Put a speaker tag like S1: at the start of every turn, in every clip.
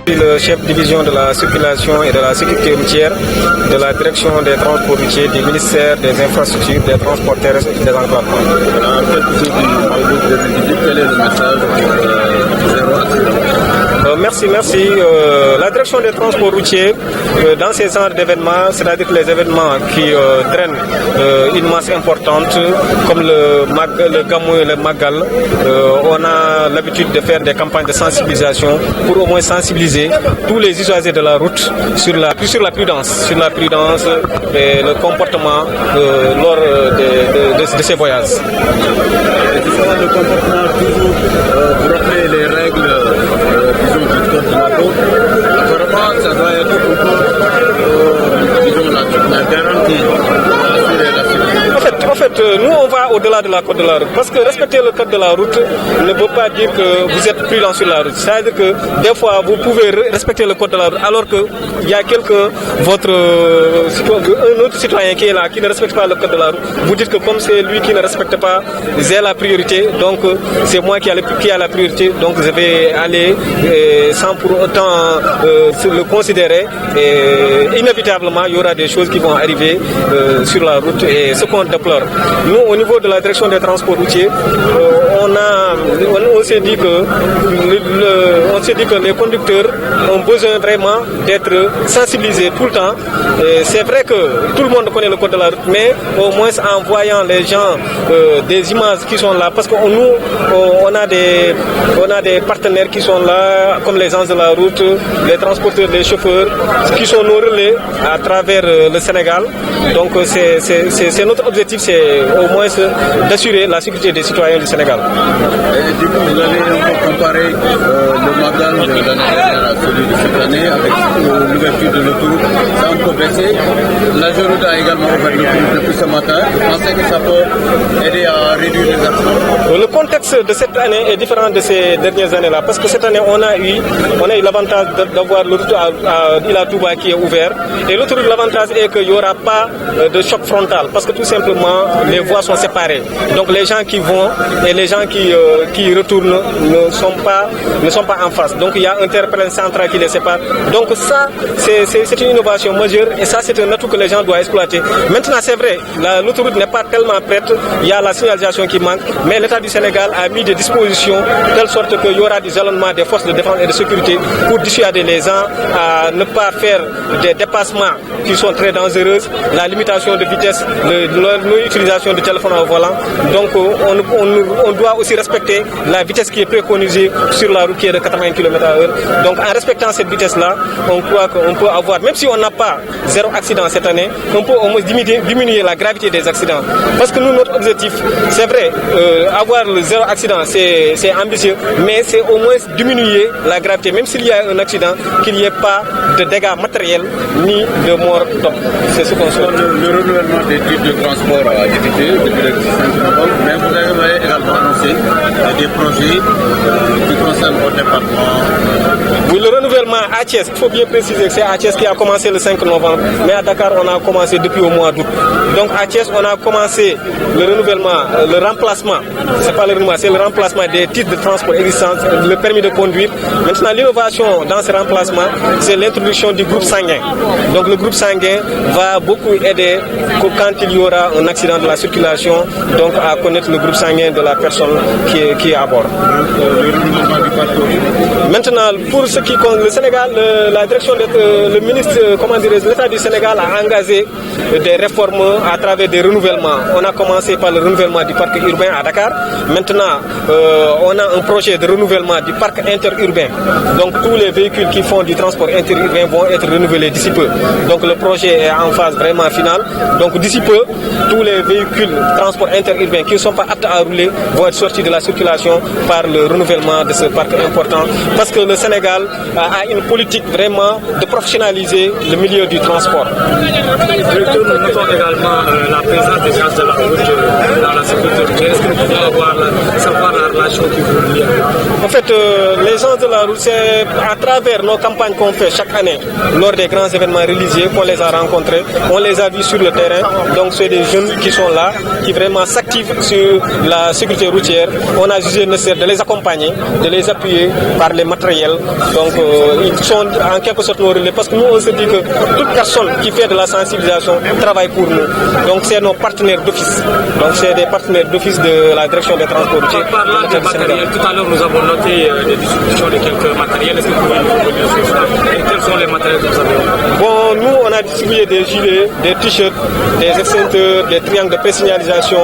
S1: Je suis le chef division de la circulation et de la sécurité routière de la direction des transports routiers du ministère des infrastructures, des transports terrestres et des enclavements.
S2: Quel est le message
S1: Merci. La direction des transports routiers, dans ces genres d'événements, c'est-à-dire que les événements qui traînent une masse importante, comme le Gamou et le Magal, on a l'habitude de faire des campagnes de sensibilisation pour au moins sensibiliser tous les usagers de la route sur la prudence et le comportement lors de ces voyages.
S2: Le comportement, toujours, vous rappelez les règles du code de la route. Apparemment, ça doit être un peu la garantie pour assurer la sécurité.
S1: En fait, nous on va au-delà de la code de la route. Parce que respecter le code de la route ne veut pas dire que vous êtes prudent sur la route. C'est-à-dire que des fois vous pouvez respecter le code de la route alors qu'il y a un autre citoyen qui est là, qui ne respecte pas le code de la route. Vous dites que comme c'est lui qui ne respecte pas, j'ai la priorité, donc c'est moi qui a la priorité, donc je vais aller sans pour autant le considérer. Et inévitablement, il y aura des choses qui vont arriver sur la route et ce qu'on déplore. Nous, au niveau de la direction des transports routiers, on s'est dit que les conducteurs ont besoin vraiment d'être sensibilisés tout le temps. C'est vrai que tout le monde connaît le code de la route, mais au moins en voyant les gens des images qui sont là, parce que nous, on a des partenaires qui sont là, comme les gens de la route, les transporteurs, les chauffeurs, qui sont nos relais à travers le Sénégal. Donc c'est notre objectif, c'est au moins d'assurer la sécurité des citoyens du Sénégal.
S2: Et du coup, vous allez un peu comparer le Magal de l'année dernière à celui de cette année avec l'ouverture de l'autoroute. Ça a un peu baissé. La Géroute a également ouvert l'autoroute depuis ce matin. Vous pensez que ça peut aider à réduire les accidents?
S1: Le contexte de cette année est différent de ces dernières années-là, parce que cette année, on a eu l'avantage d'avoir l'autoroute à Ila Touba qui est ouvert. Et l'autoroute, l'avantage est qu'il n'y aura pas de choc frontal, parce que tout simplement, les voies sont séparées. Donc les gens qui vont et les gens qui retournent ne sont pas en face. Donc il y a un terre-plein central qui les sépare. Donc ça, c'est une innovation majeure et ça, c'est un atout que les gens doivent exploiter. Maintenant, c'est vrai, l'autoroute n'est pas tellement prête, il y a la signalisation qui manque, mais l'État du Sénégal a mis des dispositions de telle sorte qu'il y aura des jalonnements des forces de défense et de sécurité pour dissuader les gens à ne pas faire des dépassements qui sont très dangereuses, la limitation de vitesse, l'utilisation du téléphone au volant. Donc on doit aussi respecter la vitesse qui est préconisée sur la route qui est de 80 km/h. Donc en respectant cette vitesse-là, on croit qu'on peut avoir, même si on n'a pas zéro accident cette année, on peut au moins diminuer la gravité des accidents. Parce que nous, notre objectif, c'est vrai, avoir le zéro accident, c'est ambitieux, mais c'est au moins diminuer la gravité. Même s'il y a un accident, qu'il n'y ait pas de dégâts matériels ni de mort. C'est ce qu'on souhaite.
S2: Le renouvellement des types de transport a débuté depuis le 5 novembre, mais vous avez également annoncé des projets qui concernent votre département.
S1: Oui, le renouvellement à Thiès, il faut bien préciser que c'est à Thiès qui a commencé le 5 novembre, mais à Dakar, on a commencé depuis au mois d'août. Donc à Thiès, on a commencé le renouvellement, le remplacement, c'est pas le renouvellement, c'est le remplacement des titres de transport existants, le permis de conduire. Maintenant, l'innovation dans ce remplacement, c'est l'introduction du groupe sanguin. Donc le groupe sanguin va beaucoup aider quand il y aura un accident de la circulation, donc à connaître le groupe sanguin de la personne qui est à bord. Maintenant, pour ce qui compte le Sénégal, la direction le ministre, l'État du Sénégal a engagé des réformes à travers des renouvellements. On a commencé par le renouvellement du parc urbain à Dakar. Maintenant, on a un projet de renouvellement du parc interurbain. Donc tous les véhicules qui font du transport interurbain vont être renouvelés d'ici peu. Donc le projet est en phase vraiment finale. Donc d'ici peu, tous les véhicules transport interurbain qui ne sont pas aptes à rouler vont être sortis de la circulation par le renouvellement de ce parc important. Parce que le Sénégal a une politique vraiment de professionnaliser le milieu du transport.
S3: Nous notons également la présence des gens de la route dans la sécurité. Est-ce que nous pouvons savoir la relation qui vous lie?
S1: En fait, fait, les gens de la route, c'est à travers nos campagnes qu'on fait chaque année, lors des grands événements religieux, qu'on les a rencontrés, on les a vus sur le terrain. Donc c'est des jeunes qui sont là, qui vraiment s'activent sur la sécurité routière. On a jugé nécessaire de les accompagner, de les appuyer par les matériels. Donc ils sont en quelque sorte nos relais, parce que nous on se dit que toute personne qui fait de la sensibilisation travaille pour nous. Donc c'est nos partenaires d'office. Donc c'est des partenaires d'office de la direction des transports routiers.
S3: Parlant de matériel, tout à l'heure nous avons noté des distributions de quelques matériels. Est-ce que vous pouvez nous revenir sur ça? Et quels sont les matériels que vous avez?
S1: Bon, nous on a distribué des gilets, des t-shirts, des extincteurs, des triangles de présignalisation,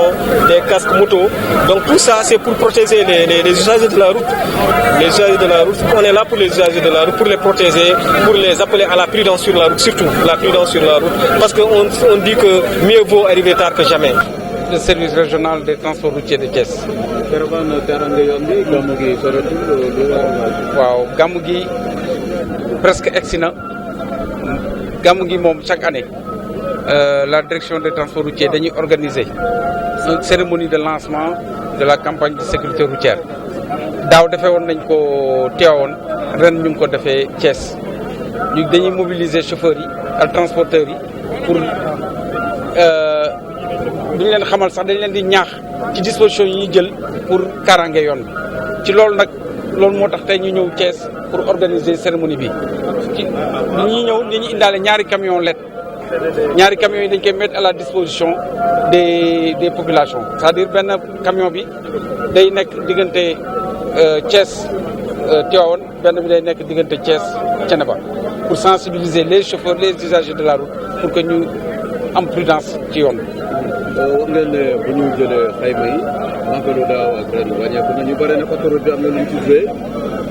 S1: des casques moto. Donc tout ça c'est pour protéger les usagers de la route. Les usagers de la route, on est là pour les usagers de la route, pour les protéger, pour les appeler à la prudence sur la route, surtout la prudence sur la route. Parce qu'on dit que mieux vaut arriver tard que jamais.
S4: Le service régional des transports routiers de Thiès. waaw gàmmu gi presque egsi na gàmmu gi moom chaque année la direction des transports routiers dañuy organiser une cérémonie de lancement de la campagne de sécurité routière daaw defee woon nañ ko teewoon ren ñu ngi ko defee Thiès ñu dañuy mobiliser chauffeurs yi ak transporteurs yi pour duñ leen xamal sax dañ leen di ñaax ci disposition yi ñuy jël pour kaaraange yoon bi ci loolu nag loolu moo tax tey ñu ñëw Thiès pour organiser cérémonie bi ci ñi ñëw dañuy indaale ñaari camion LED ñaari camions yi dañ koy mettre à la disposition des populations c'est-à-dire benn camion bi day nekk diggante Thiès Tivaouane benn bi day nekk diggante Thiès Thiénaba pour sensibiliser les chauffeurs les usagers de la route pour que ñu am prudence ci yoon bi.
S2: wax ngeen ne bu ñu jëlee xayma yi màggalu daaw ak ren wàññeeku na ñu bëri na autoroute bi am na lu ñu ci joué.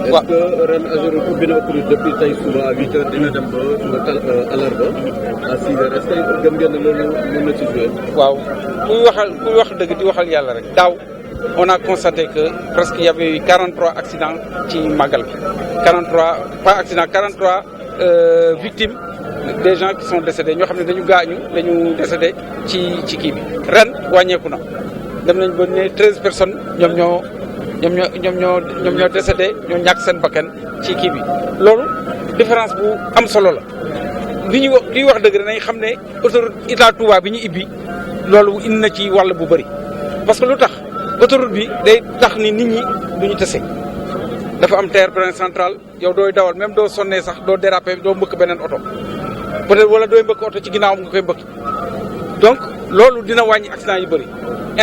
S2: est-ce que ren AGEROUTE ubbi na autoroute depuis tey suba à 8 heures dina dem ba àllarba à 6 heures est-ce que gëm ngeen ne loolu mën na ci joué.
S4: waaw kuy wax dëgg di waxal yàlla rek daaw on a constaté que presque il y avait eu 43 accidents ci màggal bi 43 pas accidents 43 victimes. Des gens qui sont décédés ñoo xam ne dañu décédé ci kii bi ren wàññeeku na dem nañ ba ne 13 personnes ñoom ñoo décédé ñoo ñàkk seen bakkan ci kii bi loolu différence bu am solo la li wax dëgg danañ xam ne autoroute Ila Touba bi ñu ibbi loolu indi na ci wàll bu bëri parce que lu tax autoroute bi day tax ni nit ñi duñu tase dafa am terre-plein central yow dooy dawal même doo sonnee sax doo déraper doo mbëkk beneen oto peut-être wala dooy mbëkk oto ci ginnaawam nga koy mbëkk donc loolu dina wàññi accident yu bëri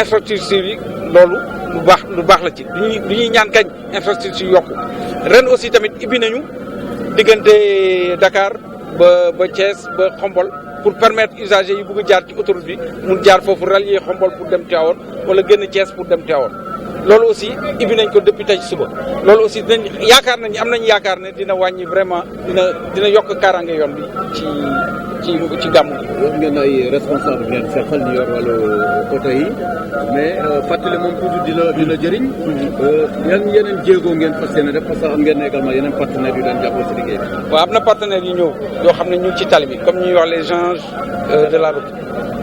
S4: infrastructure yi loolu lu baax la ci du ñuy ñaan kañ infrastructure yokku ren aussi tamit ibbi nañu diggante Dakar ba Thiès ba Xombol pour permettre usagers yi bëgg a jaar ci autoroute bi mun jaar foofu rallier Xombol pour dem Tivaouane wala génn Thiès pour dem Tivaouane loolu aussi ibbi nañ ko depuis tey suba loolu aussi am nañ yaakaar ne dina wàññi vraiment dina yokk kaaraange yoon bi ci gàmmu gi.
S2: wax ngeen ay responsable ngeen seqal ñu yor wàllu oto yi mais fàttali moom toujours dina jëriñ. yan yeneen jéego ngeen fas yéene def parce que am ngeen également yeneen partenaires yu leen jàppale si liggéey bi.
S4: waaw am na partenaires yu ñëw yoo xam ne ñu ngi ci tali bi comme ñuy wax les gens de la route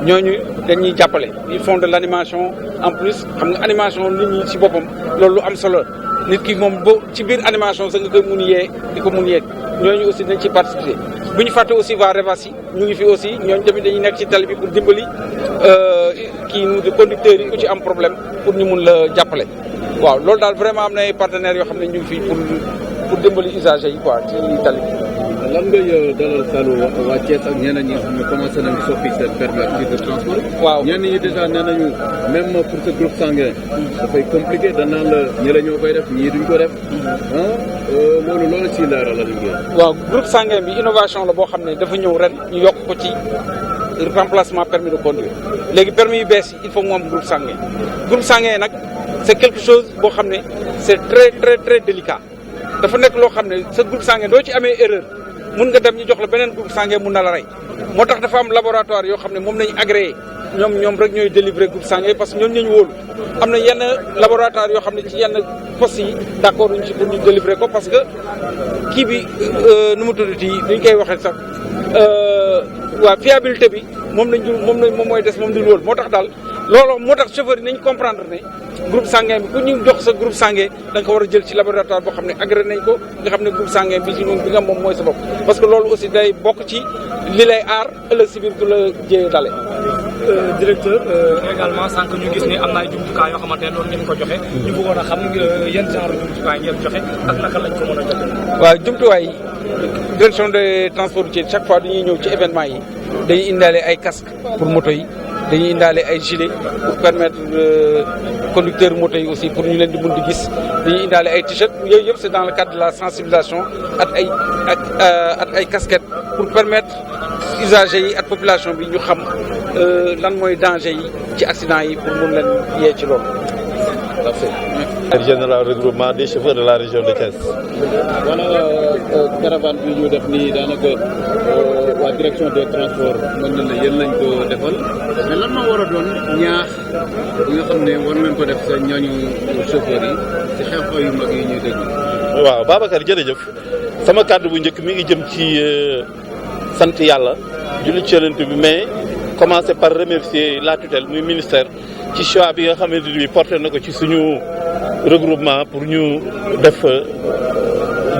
S4: ñooñu dañuy jàppale ils font de l'animation en plus xam nga animation nit ñi ci boppam loolu lu am solo nit ki moom boo ci biir animation sax nga koy mun yee di ko mun yee ñooñu aussi dañ ci participer bu ñu fàtte aussi waa Revasi ñu ngi fi aussi ñooñu tamit dañuy nekk ci tali bi pour dimbali kii nu de conducteurs yi ku ci am problème pour ñu mun la jàppale waaw loolu daal vraiment am na ay partenaires yoo xam ne ñu ngi fi pour dimbali usagers yi quoi ci tali bi.
S2: lan ngay dalal Saalum waa Thiès ak ñeneen ñi nga xam ne commencé nañu soppi seen permis ak titre de transport.
S4: waaw
S2: ñenn ñi déjà nee nañu même pour ce groupe sanguin dafay compliqué danaan la ñi la ñoo koy def ñii duñ ko def. loolu ci leeralal ngeen.
S4: waaw groupe sanguin bi innovation la boo xam ne dafa ñëw ren ñu yokk ko ci remplacement permis de conduire léegi permis yu bees yi il faut mu am groupe sanguin nag c'est quelque chose boo xam ne c'est très très très délicat dafa nekk loo xam ne sa groupe sanguin doo ci amee erreur mun nga dem ñu jox la beneen groupe sanguin mun na la rey moo tax dafa am laboratoire yoo xam ne moom nañu agréé ñoom rek ñooy délivrer groupe sanguin parce que ñoom ñu wóolu am na yenn laboratoire yoo xam ne ci yenn postes yi d'accord uñ ci pour ñu délivrer ko parce que kii bi nu mu tuddati duñ koy waxee sax waa fiabilité bi moom mooy des moom dul wóolu moo tax daal loolu moo tax chauffeur yi nañ comprendre ne groupe sanguin bi ku ñu jox sa groupe sanguin da nga ko war a jël ci laboratoire boo xam ne agréé nañ ko nga xam ne groupe sanguin bi ci ñun bi nga moom mooy sa bopp parce que loolu aussi day bokk ci li lay aar ëllëg si biir du la jëyee dale
S3: directeur également sànq ñu gis ni am na ay jumtukaay yoo xamante ne loolu ngeen ko joxe ñu bëggoon a xam yan genre jumtukaay ngeen joxe ak naka lañ ko mën a joxe.
S4: waaw jumtuwaay direction des transports routiers chaque fois dañuy ñëw ci événement yi dañuy indaale ay casque pour moto yi dañuy indaale ay gilet pour permettre conducteurs moto yi aussi pour ñu leen di mën di gis dañuy indaale ay t-shirt yooyu yëpp c'est dans le cadre de la sensibilisation ak ay casquettes pour permettre usagers yi ak population bi ñu xam lan mooy danger yi ci accident yi pour mun leen yee ci loolu.
S5: Général regroupement des chauffeurs de la région de Thiès.
S2: Voilà caravane bi ñu def nii daanaka waa direction des transports mën na ne yéen lañ ko defal mais lan moo war a doon ñaax yi nga xam ne war nañ ko def sa ñooñu chauffeurs yi ci xew-xew yu mag yi ñuy dégg.
S5: waaw Babacar jërëjëf sama kàddu bu njëkk mi ngi jëm ci sant yàlla julli ci Yonent bi mais commencer par remercier la tutelle muy ministère ci choix bi nga xamante ni porté na ko ci suñu regroupement pour ñu def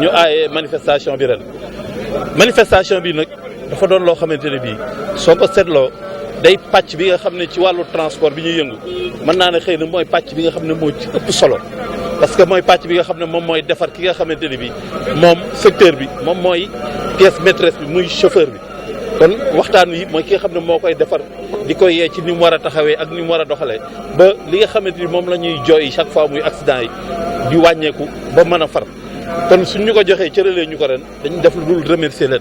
S5: ñu aaye manifestation bi ren. manifestation bi nag dafa doon loo xamante ne bii soo ko seetloo day pàcc bi nga xam ne ci wàllu transport bi ñuy yëngu mën naa ne xëy na mooy pàcc bi nga xam ne moo ci ëpp solo parce que mooy pàcc bi nga xam ne moom mooy defar ki nga xamante ne bii moom secteur bi moom mooy pièce maîtresse bi muy chauffeur bi. kon waxtaan wi mooy ki nga xam ne moo koy defar di koy yee ci ni mu war a taxawee ak ni mu war a doxalee ba li nga xamante ni moom la ñuy jooy chaque fois muy accident yi di wàññeeku ba mën a far kon suñ ñu ko joxee cëralee ñu ko ren dañu def lu dul remercier leen.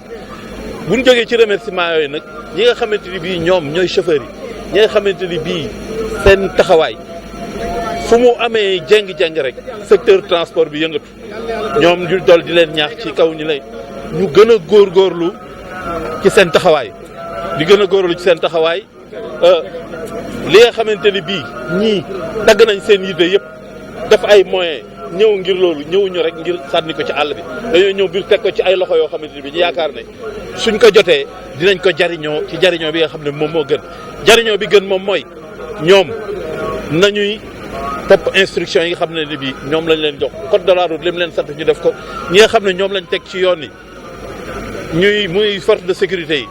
S5: bu ñu jógee ci remerciement yooyu nag ñi nga xamante ni bii ñoom ñooy chauffeurs yi ñi nga xamante ni bii seen taxawaay fu mu amee jéng-jéng rek secteur transport bi yëngatu ñoom ñu dool di leen ñaax ci kaw ñu lay ñu gën a góorgóorlu ci seen taxawaay di gën a góorlu ci seen taxawaay li nga xamante ni bii ñii dagg nañ seen yitte yëpp def ay moyens ñëw ngir loolu ñëwuñu rek ngir sànni ko ci àll bi dañoo ñëw biir teg ko ci ay loxo yoo xamante ni bi ñu yaakaar ne suñ ko jotee dinañ ko jariñoo ci jariñoo bi nga xam ne moom moo gën jariñoo bi gën moom mooy ñoom nañuy topp instruction yi nga xam ne ni bii ñoom lañ leen jox code de la route li mu leen sant ñu def ko ñi nga xam ne ñoom lañ teg ci yoon yi ñuy muy force de sécurité yi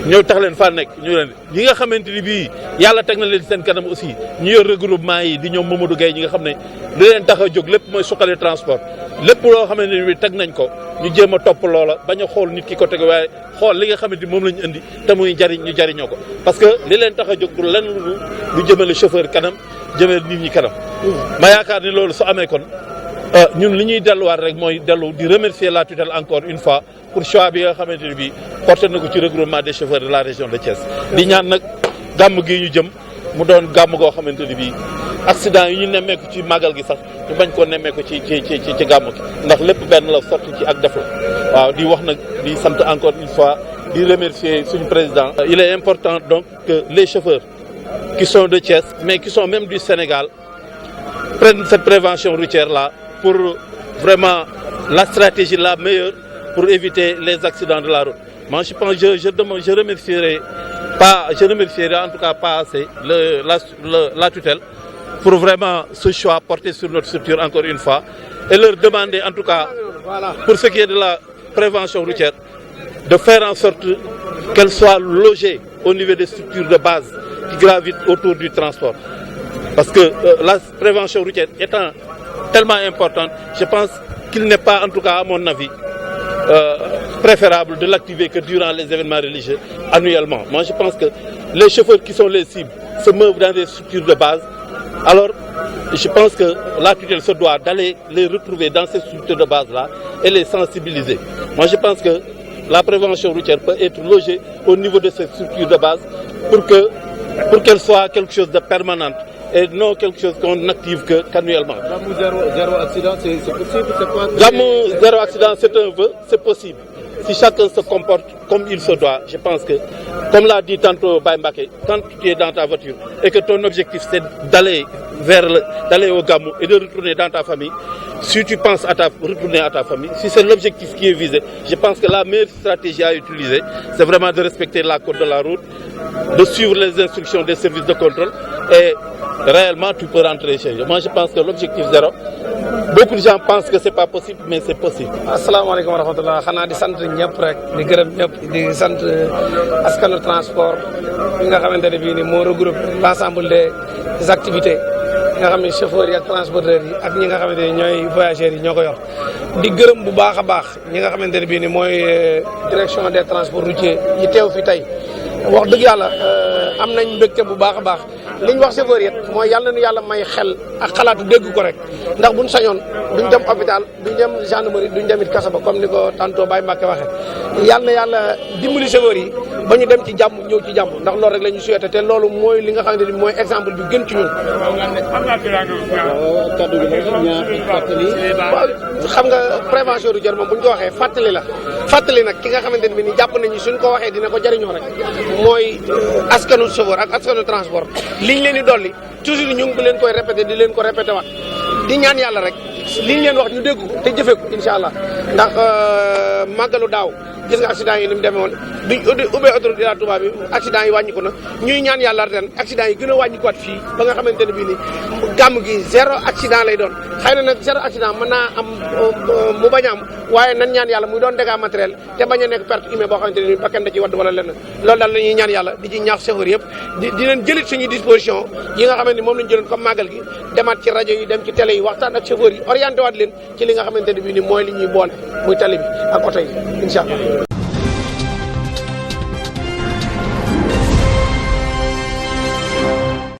S5: ñoo tax leen faa nekk ñu leen ñi nga xamante ni bii yàlla teg na leen seen kanam aussi ñu yor regroupement yi di ñoom Mamadou Gueye ñi nga xam ne li leen tax a jóg lépp mooy suqali transport lépp loo xamante ni bii teg nañ ko ñu jéem a topp loola bañ a xool nit ki ko teg waaye xool li nga xamante ni moom la ñu indi te muy jariñ ñu jariñoo ko parce que li leen tax a jóg du lenn lu jëmale chauffeur kanam jëmale nit ñi kanam ma yaakaar ni loolu su amee kon ñun li ñuy delluwaat rek mooy dellu di remercier la tutelle encore une fois pour choix bi nga xamante ne bii porté na ko ci regroupement des chauffeurs de la région de Thiès. di ñaan nag gàmm gi ñu jëm mu doon gàmm goo xamante ne bii accident yi ñu nemmeeku ci màggal gi sax ñu bañ koo nemmeeku ci gàmm gi ndax lépp benn la sotti ci ak def la waaw di wax nag di sant encore une fois di remercier suñu président. il est important donc que les chauffeurs qui sont de Thiès mais qui sont même du Sénégal prennent cette prévention routière là pour vraiment la stratégie la meilleure pour éviter les accidents de la route. Moi, je pense je remercierai en tout cas pas assez la tutelle pour vraiment ce choix porté sur notre structure encore une fois et leur demander en tout cas pour ce qui est de la prévention routière de faire en sorte qu'elle soit logée au niveau des structures de base qui gravitent autour du transport. Parce que la prévention routière étant tellement importante, je pense qu'il n'est pas, en tout cas à mon avis, préférable de l'activer que durant les événements religieux annuellement. Moi, je pense que les chauffeurs qui sont les cibles se meuvent dans des structures de base. Alors, je pense que la tutelle se doit d'aller les retrouver dans ces structures de base-là et les sensibiliser. Moi, je pense que la prévention routière peut être logée au niveau de ces structures de base pour qu'elle soit quelque chose de permanent et non quelque chose qu'on active qu'annuellement.
S2: Gamou zéro accident, c'est possible, c'est quoi?
S5: Gamou zéro accident, c'est un vœu, c'est possible. Si chacun se comporte comme il se doit, je pense que, comme l'a dit tantôt Baye Mbacké, quand tu es dans ta voiture et que ton objectif c'est d'aller au Gamou et de retourner dans ta famille, si tu penses à retourner à ta famille, si c'est l'objectif qui est visé, je pense que la meilleure stratégie à utiliser, c'est vraiment de respecter la code de la route, de suivre les instructions des services de contrôle et réellement tu peux rentrer chez eux. Moi je pense que l'objectif zéro, beaucoup de gens pensent que c'est pas possible, mais c'est possible.
S3: asalaamaaleykum wa rahmatullah xanaa di sant ñëpp rek di gërëm ñëpp di sant askanu transport bi nga xamante ne bii ni moo regroupe l'ensemble des activités nga xam ne chauffeurs yi ak transporteurs yi ak ñi nga xamante ne ñooy voyageurs yi ñoo ko yor di gërëm bu baax a baax ñi nga xamante ne bii ni mooy direction des transports routiers yi teew fi tey wax dëgg yàlla am nañ mbégte bu baax a baax li ñu wax chauffeur yi mooy yàlla na yàlla may xel ak xalaatu dégg ko rek ndax buñ sañoon duñ dem hôpital duñ dem gendarmerie duñ dem it kaso ba comme ni ko tantôt Baye Mbacke waxee yàlla na yàlla dimbali chauffeur yi ba ñu dem ci jàmm ñëw ci jàmm ndax loolu rek la ñu souhaité te loolu mooy li nga xamante ni mooy exemple bi gën ci ñun.
S2: kaddu gi nag ñaar fàttali.
S3: waaw xam nga prévention du jar moom bu ñu ko waxee fàttali nag ki nga xamante ne bi ni jàpp nañu suñ ko waxee dina ko jëriñoo rek mooy askanu chauffeur ak askanu transport liñ leen di dolli toujours ñu ngi leen koy répété di leen ko répété waat di ñaan yàlla rek liñ leen wax ñu dégg ko te jëfee ko incha allah ndax màggalu daaw gis nga accident yi ni mu demee woon duñ ubbee autoroute Ila Touba bi accident yi wàññiku na ñuy ñaan yàlla ren accident yi gën a wàññikuwaat fii ba nga xamante ne bii ni gàmm gi zéro accident lay doon xëy na nag zéro accident mën naa am mu bañ a am waaye nan ñaan yàlla muy doon dégâts matériel te bañ a nekk perte humaine boo xamante ne nii bakkan da ci wadd wala lenn loolu daal la ñuy ñaan yàlla di ci ñaax chauffeur yëpp di leen jëlit suñuy disposition yi nga xamante ni moom lañ jëloon comme màggal gi demaat ci rajo yi dem ci télé yi waxtaan ak chauffeur yi orienté waat leen ci li nga xamante ne bii ni mooy li ñuy boole muy tali bi ak oto yi incha allah